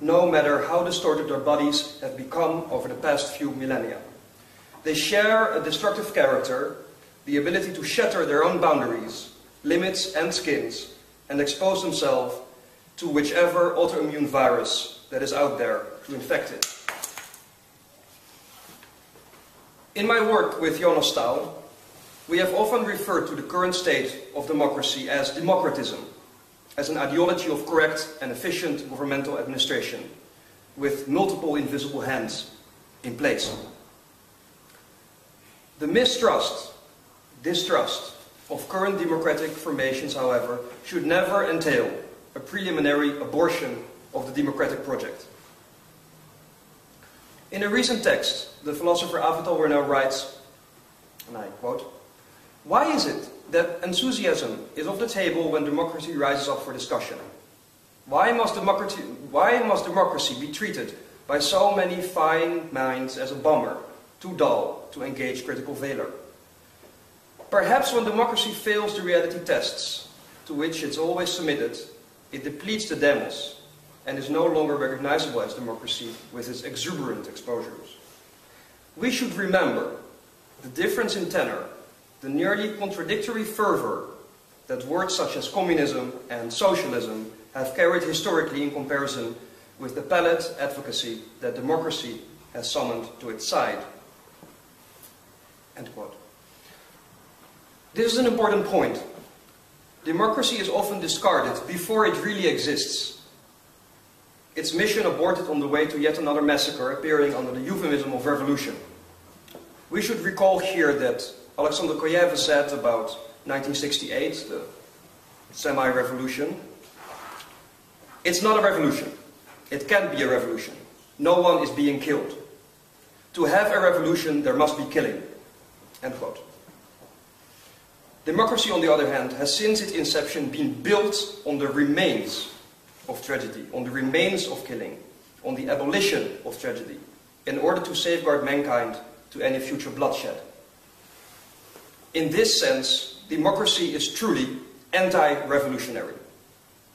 no matter how distorted their bodies have become over the past few millennia. They share a destructive character, the ability to shatter their own boundaries, limits and skins, and expose themselves to whichever autoimmune virus that is out there to infect it. In my work with Jonas Staal, we have often referred to the current state of democracy as democratism, as an ideology of correct and efficient governmental administration, with multiple invisible hands in place. The distrust of current democratic formations, however, should never entail a preliminary abortion of the democratic project. In a recent text, the philosopher Avital Wernel writes, and I quote, "Why is it that enthusiasm is off the table when democracy rises up for discussion? Why must democracy be treated by so many fine minds as a bummer, too dull to engage critical valor? Perhaps when democracy fails the reality tests to which it's always submitted, it depletes the demos and is no longer recognizable as democracy with its exuberant exposures. We should remember the difference in tenor, the nearly contradictory fervor that words such as communism and socialism have carried historically in comparison with the pallid advocacy that democracy has summoned to its side." End quote. This is an important point. Democracy is often discarded before it really exists. Its mission aborted on the way to yet another massacre appearing under the euphemism of revolution. We should recall here that Alexander Koyev said about 1968, the semi-revolution, "It's not a revolution. It can't be a revolution. No one is being killed. To have a revolution, there must be killing." End quote. Democracy, on the other hand, has since its inception been built on the remains of tragedy, on the remains of killing, on the abolition of tragedy, in order to safeguard mankind to any future bloodshed. In this sense, democracy is truly anti-revolutionary,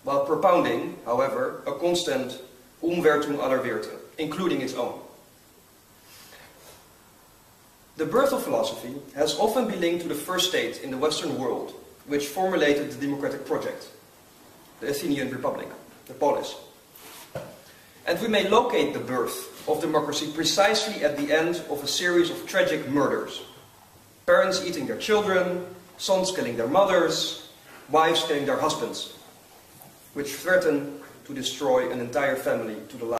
while propounding, however, a constant Umwertung aller Werte, including its own. The birth of philosophy has often been linked to the first state in the Western world, which formulated the democratic project, the Athenian Republic, the polis. And we may locate the birth of democracy precisely at the end of a series of tragic murders. Parents eating their children, sons killing their mothers, wives killing their husbands, which threaten to destroy an entire family to the last.